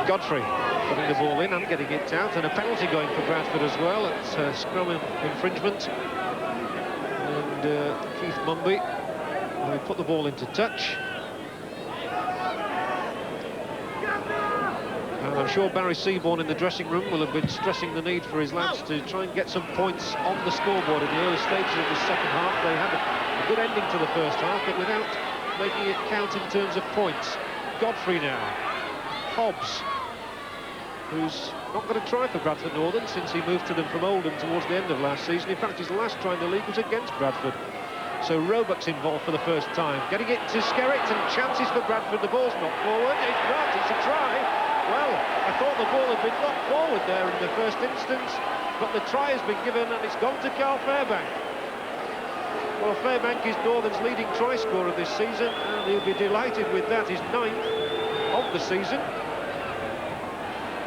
Godfrey putting the ball in and getting it out, and a penalty going for Bradford as well. It's a scrum infringement. And Keith Mumby will put the ball into touch. And I'm sure Barry Seaborn in the dressing room will have been stressing the need for his lads to try and get some points on the scoreboard in the early stages of the second half. They had a good ending to the first half, but without making it count in terms of points. Godfrey now. Hobbs, who's not going to try for Bradford Northern since he moved to them from Oldham towards the end of last season. In fact, his last try in the league was against Bradford. So Roebuck's involved for the first time. Getting it to Skerritt, and chances for Bradford. The ball's knocked forward. It's not, it's a try. Well, I thought the ball had been knocked forward there in the first instance, but the try has been given and it's gone to Carl Fairbank. Well, Fairbank is Northern's leading try scorer this season, and he'll be delighted with that. His 9th of the season.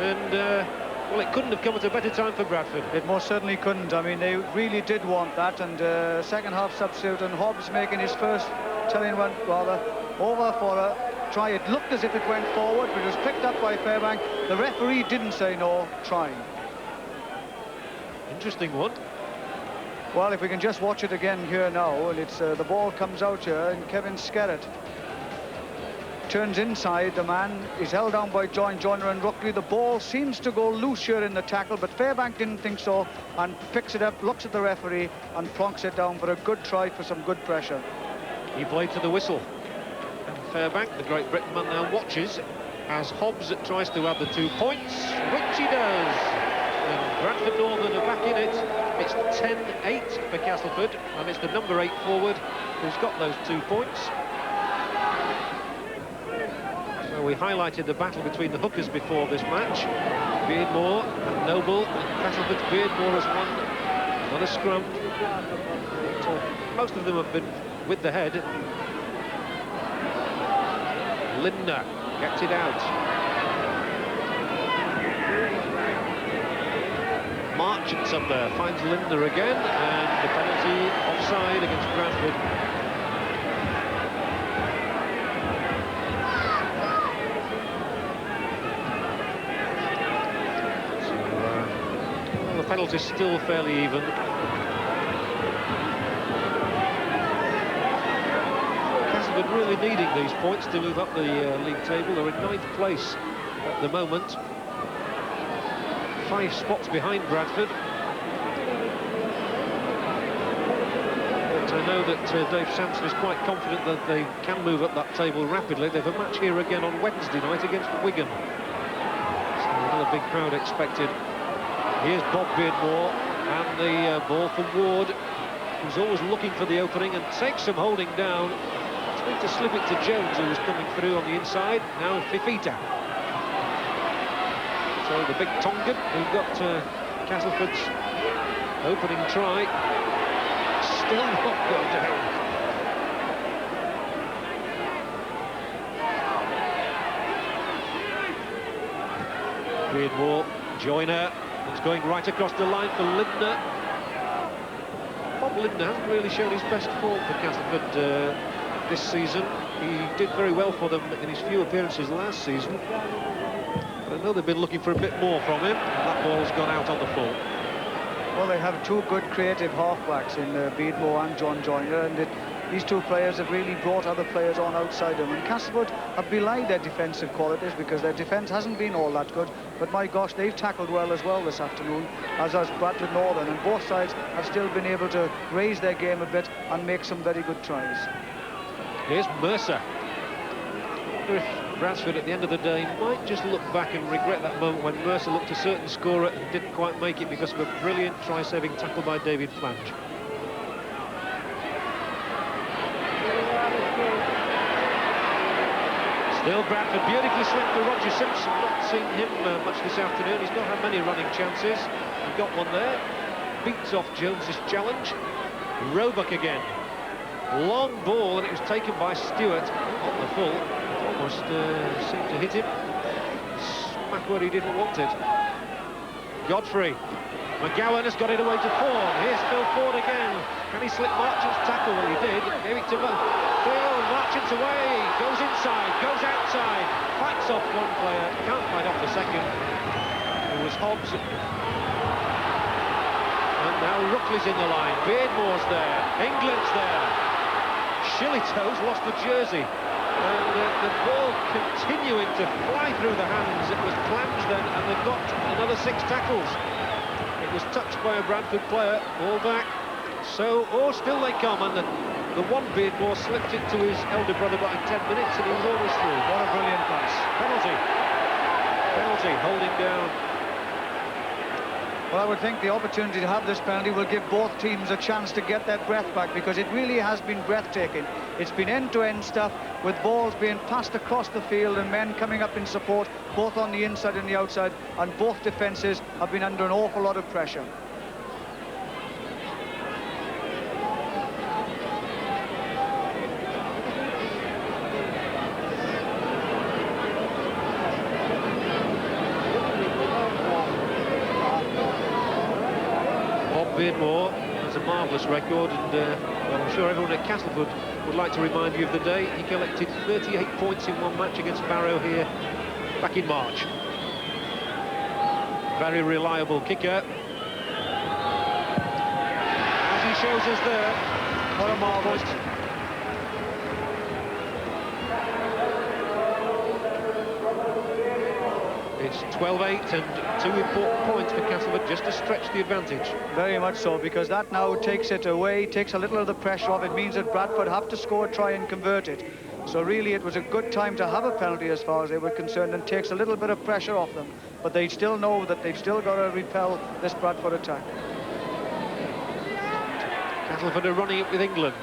And, well, it couldn't have come at a better time for Bradford. It most certainly couldn't. I mean, they really did want that, and second half substitute, and Hobbs making his first telling one, rather, over for a try. It looked as if it went forward, but it was picked up by Fairbank. The referee didn't say no, trying. Interesting one. Well, if we can just watch it again here now, and it's the ball comes out here, and Kevin Skerritt turns inside. The man is held down by Joyner and Rookley. The ball seems to go loose here in the tackle, but Fairbank didn't think so, and picks it up, looks at the referee, and plonks it down for a good try, for some good pressure. He played to the whistle. And Fairbank, the Great Britain man, now watches as Hobbs tries to add the 2 points, which he does. And Bradford Northern are back in it. It's 10-8 for Castleford, and it's the number 8 forward who's got those 2 points. So we highlighted the battle between the hookers before this match. Beardmore and Noble, and Castleford's Beardmore has won another scrum. Most of them have been with the head. Lindner gets it out. Marchant's up there, finds Lindner again, and the penalty offside against Bradford. So, well, the penalty's still fairly even. Castleford really needing these points to move up the league table. They're in 9th place at the moment. 5 spots behind Bradford. But I know that Dave Sampson is quite confident that they can move up that table rapidly. They have a match here again on Wednesday night against Wigan. So another big crowd expected. Here's Bob Beardmore, and the ball for Ward, who's always looking for the opening and takes some holding down. Trying to slip it to Jones, who was coming through on the inside. Now Fifita. So the big Tongan, who got Castleford's opening try, still not gone down. Beardmore, Joyner, it's going right across the line for Lindner. Bob Lindner hasn't really shown his best form for Castleford this season. He did very well for them in his few appearances last season. I know they've been looking for a bit more from him, and that ball's gone out on the full. Well, they have 2 good creative halfbacks in Beardmore and John Joyner, and these 2 players have really brought other players on outside them. And Castleford have belied their defensive qualities because their defence hasn't been all that good. But my gosh, they've tackled well as well this afternoon, as has Bradford Northern, and both sides have still been able to raise their game a bit and make some very good tries. Here's Mercer. I wonder if Bradford at the end of the day might just look back and regret that moment when Mercer looked a certain scorer and didn't quite make it because of a brilliant try-saving tackle by David Flange. Still Bradford, beautifully slipped for Roger Simpson. Not seen him much this afternoon. He's not had many running chances. He got one there. Beats off Jones's challenge. Roebuck again. Long ball, and it was taken by Stewart on the full. Almost seemed to hit him. Smack where he didn't want it. Godfrey. McGowan has got it away to Ford. Here's Phil Ford again. Can he slip Marchant's tackle? Well, he did. Gave it to field, marches away, goes inside, goes outside, fights off one player, can't fight off the second. It was Hobbs. And now Ruckley's in the line, Beardmore's there, England's there. Shillitoe's lost the jersey. And the ball continuing to fly through the hands. It was plunged then, and they've got another 6 tackles. It was touched by a Bradford player, all back. So, still they come, and the one Beardmore slipped it to his elder brother by 10 minutes, and he was almost through. What a brilliant pass. Penalty, holding down. Well, I would think the opportunity to have this penalty will give both teams a chance to get their breath back, because it really has been breathtaking. It's been end-to-end stuff, with balls being passed across the field and men coming up in support, both on the inside and the outside, and both defences have been under an awful lot of pressure. Beardmore has a marvellous record, and well, I'm sure everyone at Castleford would like to remind you of the day he collected 38 points in one match against Barrow here back in March. Very reliable kicker. As he shows us there, what a marvellous. It's 12-8 and 2 important points for Castleford just to stretch the advantage. Very much so, because that now takes it away, takes a little of the pressure off. It means that Bradford have to score, try and convert it. So really it was a good time to have a penalty as far as they were concerned, and takes a little bit of pressure off them. But they still know that they've still got to repel this Bradford attack. Castleford are running it with England.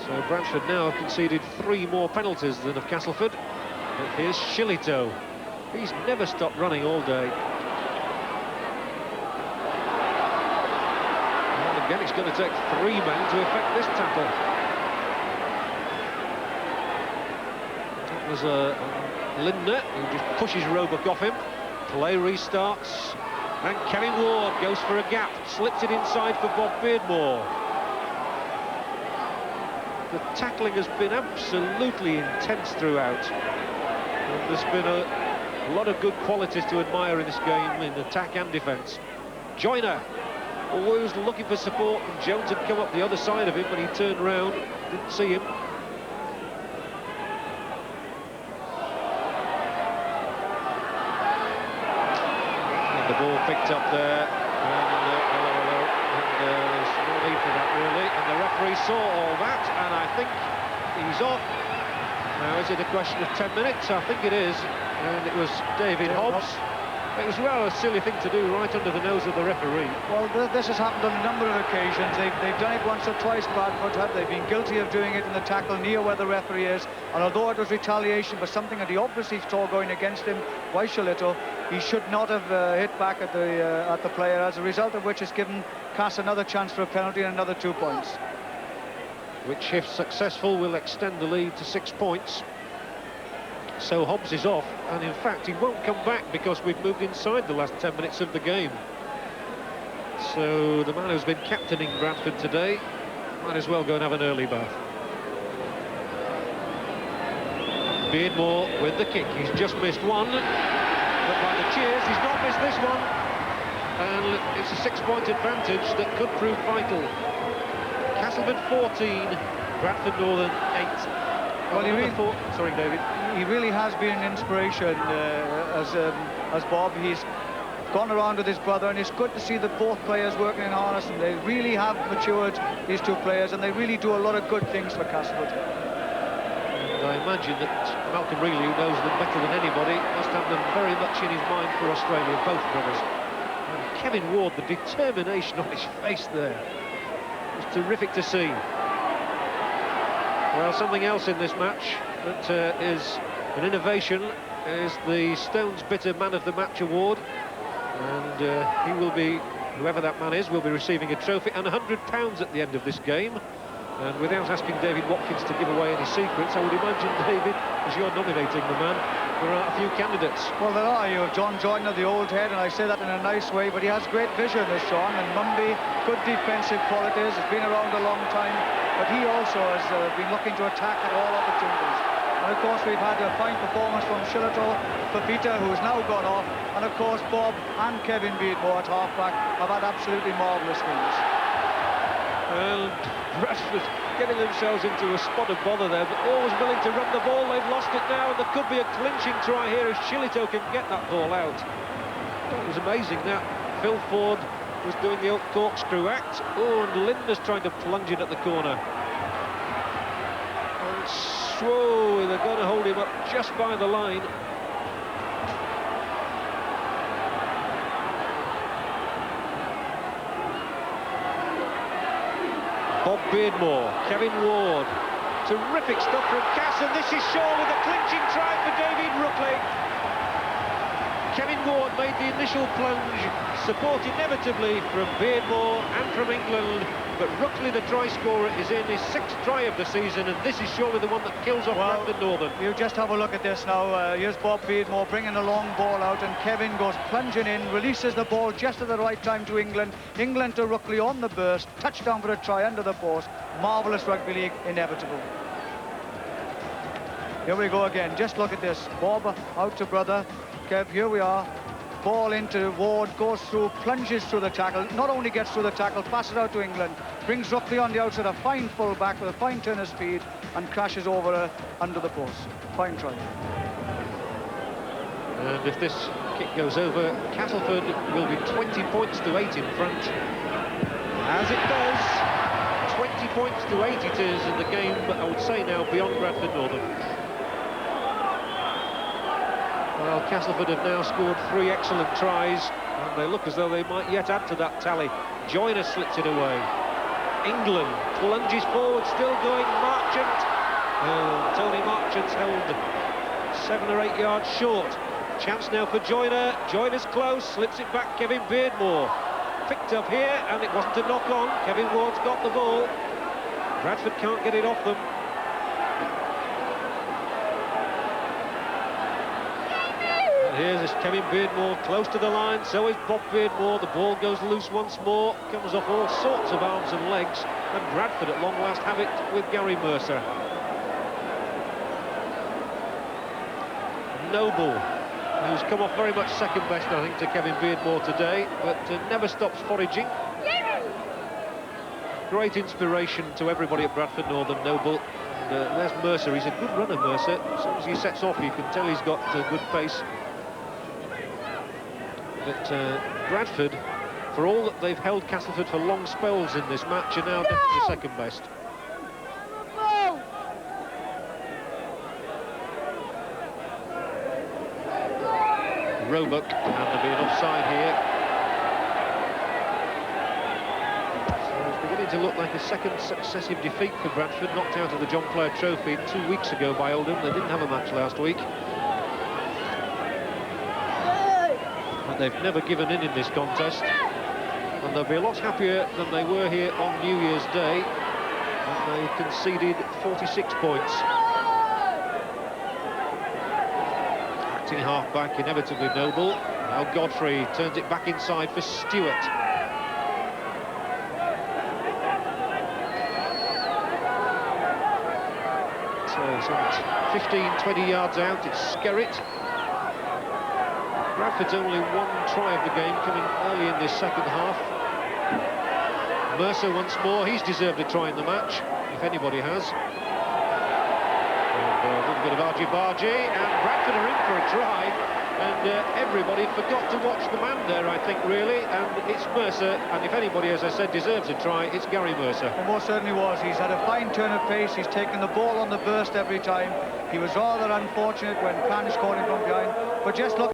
So Bradford now have conceded 3 more penalties than of Castleford. But here's Shillitoe. He's never stopped running all day. And again, it's going to take 3 men to effect this tackle. That was Lindner, who just pushes Roebuck off him. Play restarts. And Kevin Ward goes for a gap, slips it inside for Bob Beardmore. The tackling has been absolutely intense throughout. And there's been a lot of good qualities to admire in this game, in attack and defence. Joyner, always looking for support, and Jones had come up the other side of him when he turned round, didn't see him. And the ball picked up there, and there's no need for that really, and the referee saw all that, and I think he's off. Now, is it a question of 10 minutes? I think it is. And it was David Hobbs. It was rather a silly thing to do right under the nose of the referee. Well, this has happened on a number of occasions. They've done it once or twice, Bradford have. They've been guilty of doing it in the tackle near where the referee is. And although it was retaliation for something that he obviously saw going against him, by Shillitoe, he should not have hit back at the player, as a result of which has given Cass another chance for a penalty and another 2 points. Which, if successful, will extend the lead to 6 points. So Hobbs is off, and in fact he won't come back because we've moved inside the last 10 minutes of the game. So the man who's been captaining Bradford today might as well go and have an early bath. Beardmore with the kick. He's just missed one, but by the cheers he's not missed this one, and it's a 6-point advantage that could prove vital. Castleford 14, Bradford Northern 8. Well, sorry, David. He really has been an inspiration as Bob. He's gone around with his brother, and it's good to see that both players working in harness, and they really have matured, these 2 players, and they really do a lot of good things for Castleford. And I imagine that Malcolm Reilly, who knows them better than anybody, must have them very much in his mind for Australia, both brothers. And Kevin Ward, the determination on his face there, was terrific to see. Well, something else in this match that is an innovation is the Stones Bitter Man of the Match award, and he will be, whoever that man is, will be receiving a trophy and £100 at the end of this game. And without asking David Watkins to give away any secrets, I would imagine, David, as you're nominating the man, there are a few candidates. Well, there are. You have John Joyner, the old head, and I say that in a nice way, but he has great vision, this John, and Mumby, good defensive qualities, has been around a long time. but he also has been looking to attack at all opportunities. And of course, we've had a fine performance from Shillito, Peter, who's now gone off, and of course Bob and Kevin Beardmore at half-back have had absolutely marvellous games. And Bradford getting themselves into a spot of bother there, but always willing to run the ball. They've lost it now, and there could be a clinching try here if Shillito can get that ball out. It was amazing that Phil Ford was doing the corkscrew act. Oh, and Linda's trying to plunge it at the corner. And whoa, they're going to hold him up just by the line. Bob Beardmore, Kevin Ward, terrific stuff from Cass, and this is surely the clinching try for David Ruckley. Kevin Ward made the initial plunge, support inevitably from Beardmore and from England, but Ruckley, the try scorer, is in his 6th try of the season, and this is surely the one that kills off Bradford Northern. You just have a look at this now. Here's Bob Beardmore bringing a long ball out, and Kevin goes plunging in, releases the ball just at the right time to England. England to Ruckley on the burst, touchdown for a try under the post. Marvellous rugby league, inevitable. Here we go again. Just look at this. Bob out to brother. Kev, here we are. Ball into Ward, goes through, plunges through the tackle. Not only gets through the tackle, passes out to England. Brings Ruckley on the outside, a fine full back with a fine turn of speed, and crashes over under the post. Fine try. And if this kick goes over, Castleford will be 20 points to 8 in front. As it does, 20 points to 8 it is in the game, but I would say now beyond Bradford Northern. Well, Castleford have now scored 3 excellent tries, and they look as though they might yet add to that tally. Joyner slips it away. England plunges forward, still going. Marchant. Oh, Tony Marchant's held 7 or 8 yards short. Chance now for Joyner. Joyner's close, slips it back. Kevin Beardmore picked up here, and it wasn't a knock on. Kevin Ward's got the ball. Bradford can't get it off them. Here's this Kevin Beardmore close to the line, so is Bob Beardmore. The ball goes loose once more, comes off all sorts of arms and legs, and Bradford at long last have it with Gary Mercer. Noble, who's come off very much second best, I think, to Kevin Beardmore today, but never stops foraging. Great inspiration to everybody at Bradford Northern, Noble. And there's Mercer. He's a good runner, Mercer. As soon as he sets off, you can tell he's got good pace. But Bradford, for all that they've held Castleford for long spells in this match, are now definitely second best. Roebuck, and there'll be an offside here. So it's beginning to look like a second successive defeat for Bradford, knocked out of the John Player Trophy 2 weeks ago by Oldham. They didn't have a match last week. They've never given in this contest, and they'll be a lot happier than they were here on New Year's Day, when they conceded 46 points. Acting half-back, inevitably Noble. Now Godfrey turns it back inside for Stewart. So some 15-20 yards out, it's Skerritt. Bradford's only 1 try of the game, coming early in this second half. Mercer once more, he's deserved a try in the match, if anybody has. And a little bit of argy-bargy, and Bradford are in for a try, and everybody forgot to watch the man there, I think, really, and it's Mercer, and if anybody, as I said, deserves a try, it's Gary Mercer. It most certainly was. He's had a fine turn of pace, he's taken the ball on the burst every time. He was rather unfortunate when Panish caught him from behind, but just look